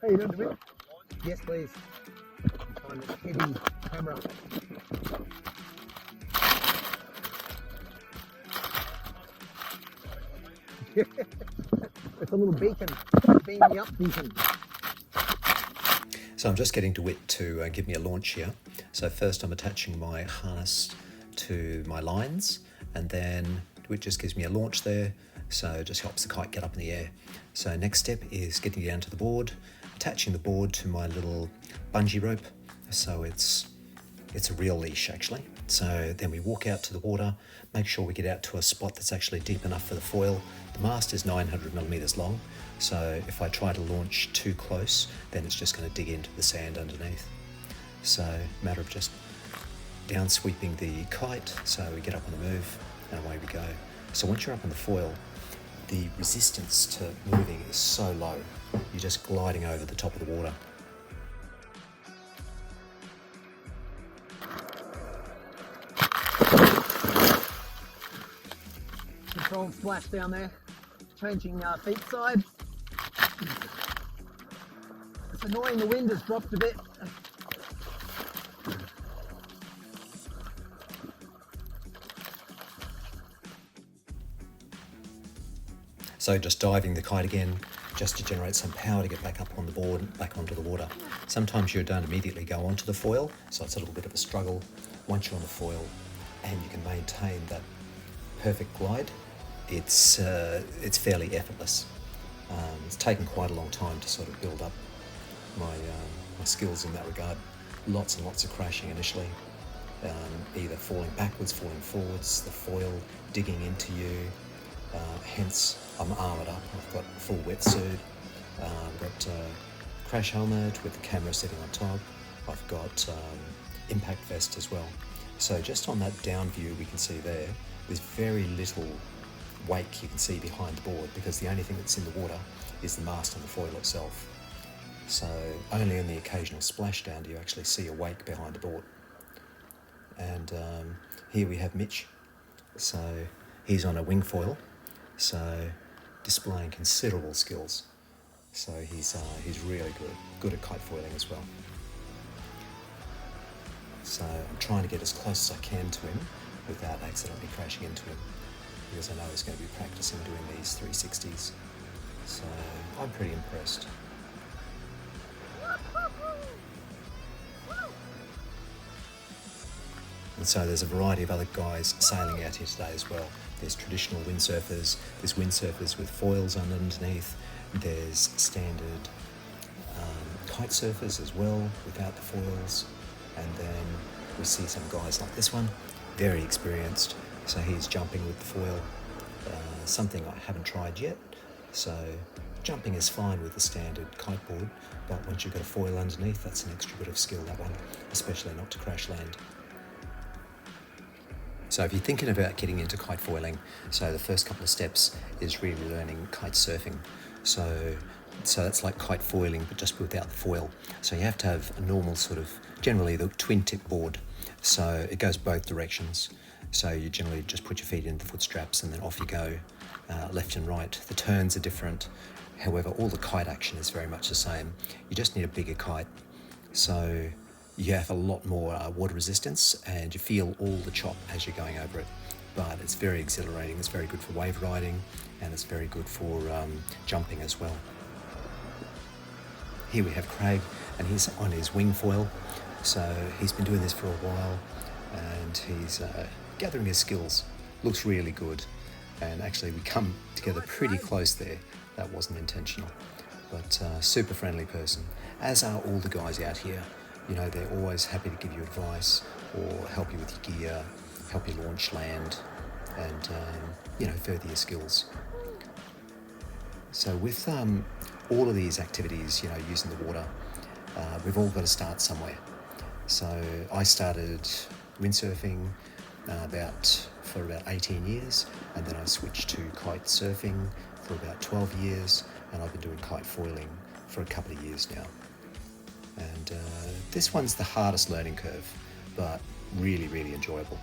How you doing, David? Yes, please. On the heavy camera. It's a little beacon. Beam me up beacon. So I'm just getting to Wit to give me a launch here. So first I'm attaching my harness to my lines, and then Wit just gives me a launch there, so it just helps the kite get up in the air. So next step is getting down to the board, attaching the board to my little bungee rope, so it's a real leash actually. So then we walk out to the water, make sure we get out to a spot that's actually deep enough for the foil. The mast is 900 millimeters long, so if I try to launch too close, then it's just going to dig into the sand underneath. So matter of just down sweeping the kite, so we get up on the move and away we go. So once you're up on the foil, the resistance to moving is so low, you're just gliding over the top of the water. Controlled splash down there. Changing feet side. It's annoying the wind has dropped a bit. So just diving the kite again, just to generate some power to get back up on the board, back onto the water. Sometimes you don't immediately go onto the foil, so it's a little bit of a struggle. Once you're on the foil and you can maintain that perfect glide, it's fairly effortless. It's taken quite a long time to sort of build up my skills in that regard. Lots and lots of crashing initially, either falling backwards, falling forwards, the foil digging into you. Hence, I'm armoured up. I've got a full wetsuit. I've got a crash helmet with the camera sitting on top. I've got impact vest as well. So just on that down view, we can see there's very little wake you can see behind the board, because the only thing that's in the water is the mast and the foil itself. So only on the occasional splashdown do you actually see a wake behind the board. And here we have Mitch. So he's on a wing foil, so displaying considerable skills. So he's really good at kite foiling as well. So I'm trying to get as close as I can to him without accidentally crashing into him, because I know he's going to be practicing doing these 360s. So I'm pretty impressed. And so there's a variety of other guys sailing out here today as well. There's traditional windsurfers, there's windsurfers with foils underneath, there's standard kite surfers as well without the foils, and then we see some guys like this one, very experienced, so he's jumping with the foil, something I haven't tried yet. So jumping is fine with the standard kite board, but once you've got a foil underneath, that's an extra bit of skill, that one, especially not to crash land. So if you're thinking about getting into kite foiling, so the first couple of steps is really learning kite surfing. So that's like kite foiling, but just without the foil. So you have to have a normal sort of, generally the twin tip board. So it goes both directions. So you generally just put your feet in the foot straps and then off you go, left and right. The turns are different. However, all the kite action is very much the same. You just need a bigger kite. So you have a lot more water resistance, and you feel all the chop as you're going over it. But it's very exhilarating, it's very good for wave riding, and it's very good for jumping as well. Here we have Craig, and he's on his wing foil. So he's been doing this for a while, and he's gathering his skills. Looks really good, and actually we come together pretty close there. That wasn't intentional, but super friendly person, as are all the guys out here. You know, they're always happy to give you advice or help you with your gear, help you launch land, and further your skills. So with all of these activities, using the water, we've all got to start somewhere. So I started windsurfing for about 18 years, and then I switched to kite surfing for about 12 years, and I've been doing kite foiling for a couple of years now. And this one's the hardest learning curve, but really, really enjoyable.